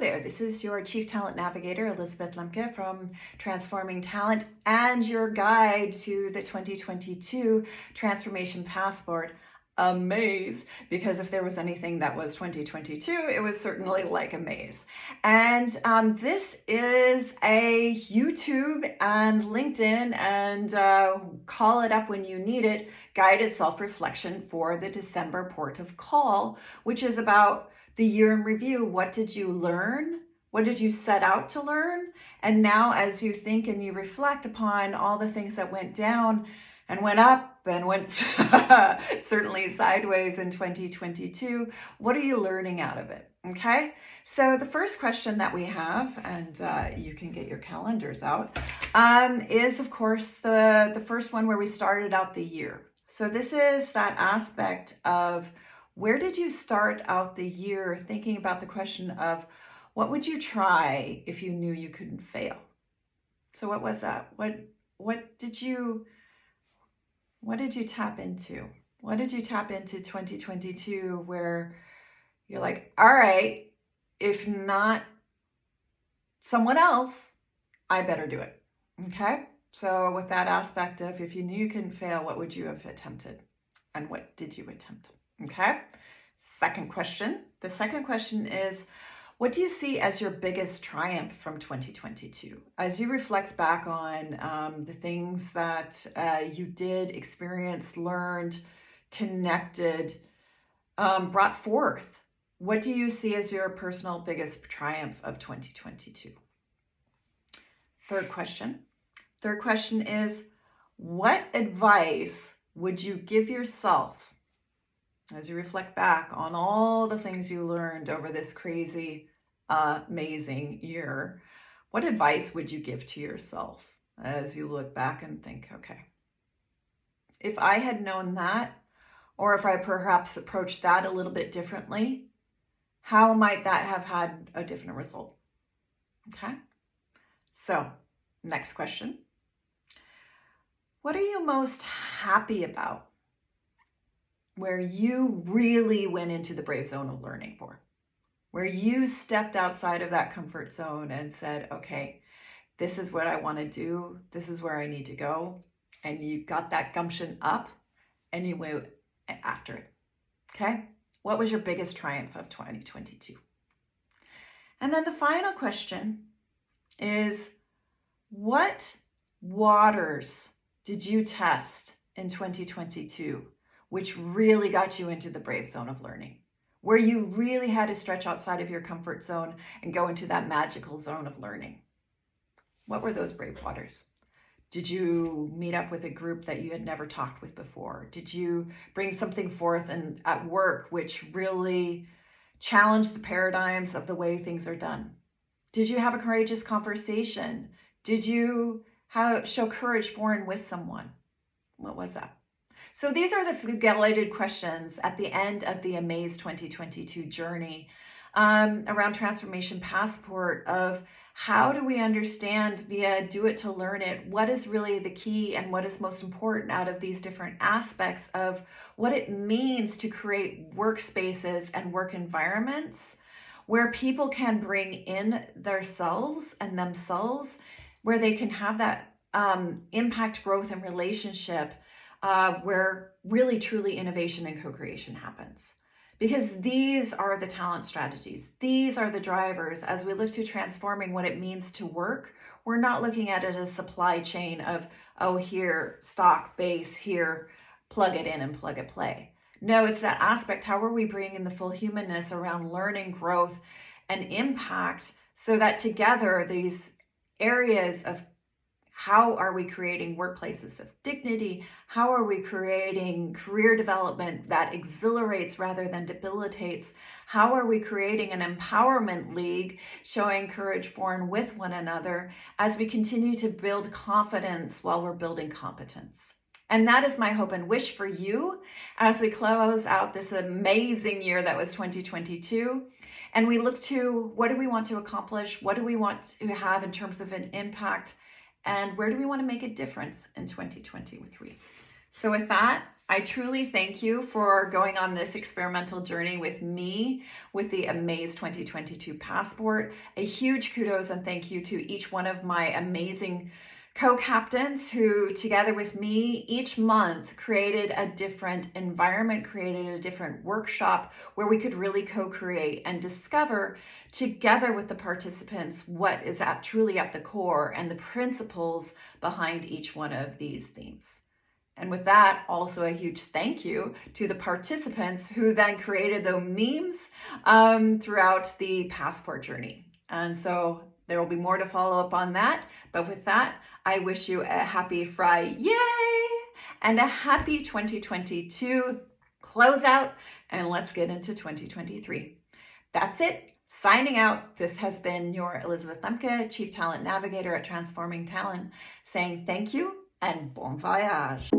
there, this is your Chief Talent Navigator, Elizabeth Lembke from Transforming Talent, and your guide to the 2022 Transformation Passport, A-Maze, because if there was anything that was 2022, it was certainly like a maze. And this is a YouTube and LinkedIn and call it up when you need it, guided self-reflection for the December port of call, which is about the year in review. What did you learn? What did you set out to learn? And now as you think and you reflect upon all the things that went down and went up and went certainly sideways in 2022, what are you learning out of it? Okay, so the first question that we have, and you can get your calendars out, is of course the first one where we started out the year. So this is that aspect of where did you start out the year thinking about the question of what would you try if you knew you couldn't fail? So what was that? What did you tap into? What did you tap into 2022 where you're like, all right, if not someone else, I better do it. Okay? So with that aspect of if you knew you couldn't fail, what would you have attempted? And what did you attempt? Okay. Second question. The second question is, what do you see as your biggest triumph from 2022? As you reflect back on the things that you did, experienced, learned, connected, brought forth, what do you see as your personal biggest triumph of 2022? Third question. Third question is, what advice would you give yourself as you reflect back on all the things you learned over this crazy, amazing year? What advice would you give to yourself as you look back and think, okay, if I had known that, or if I perhaps approached that a little bit differently, how might that have had a different result? Okay. So next question. What are you most happy about? Where you really went into the brave zone of learning for, where you stepped outside of that comfort zone and said, okay, this is what I want to do. This is where I need to go. And you got that gumption up and you went after it. Okay. What was your biggest triumph of 2022? And then the final question is, what waters did you test in 2022? Which really got you into the brave zone of learning, where you really had to stretch outside of your comfort zone and go into that magical zone of learning. What were those brave waters? Did you meet up with a group that you had never talked with before? Did you bring something forth at work which really challenged the paradigms of the way things are done? Did you have a courageous conversation? Did you show courage for and with someone? What was that? So these are the guided questions at the end of the A-Maze 2022 journey around Transformation Passport of how do we understand via do it to learn it, what is really the key and what is most important out of these different aspects of what it means to create workspaces and work environments where people can bring in themselves, where they can have that impact, growth, and relationship where really truly innovation and co-creation happens. Because these are the talent strategies. These are the drivers as we look to transforming what it means to work. We're not looking at it as a supply chain of, oh, here, stock, base, here, plug it in and plug and play. No, it's that aspect. How are we bringing the full humanness around learning, growth, and impact so that together these areas of how are we creating workplaces of dignity? How are we creating career development that exhilarates rather than debilitates? How are we creating an empowerment league showing courage for and with one another as we continue to build confidence while we're building competence? And that is my hope and wish for you as we close out this amazing year that was 2022. And we look to what do we want to accomplish? What do we want to have in terms of an impact? And where do we want to make a difference in 2023? So with that, I truly thank you for going on this experimental journey with me with the A-Maze 2022 passport. A huge kudos and thank you to each one of my amazing co-captains who, together with me, each month created a different environment, created a different workshop where we could really co-create and discover together with the participants what is truly at the core and the principles behind each one of these themes. And with that, also a huge thank you to the participants who then created the memes throughout the passport journey. And so there will be more to follow up on that. But with that, I wish you a happy Friday and a happy 2022 closeout. And let's get into 2023. That's it. Signing out. This has been your Elizabeth Lembke, Chief Talent Navigator at Transforming Talent, saying thank you and bon voyage.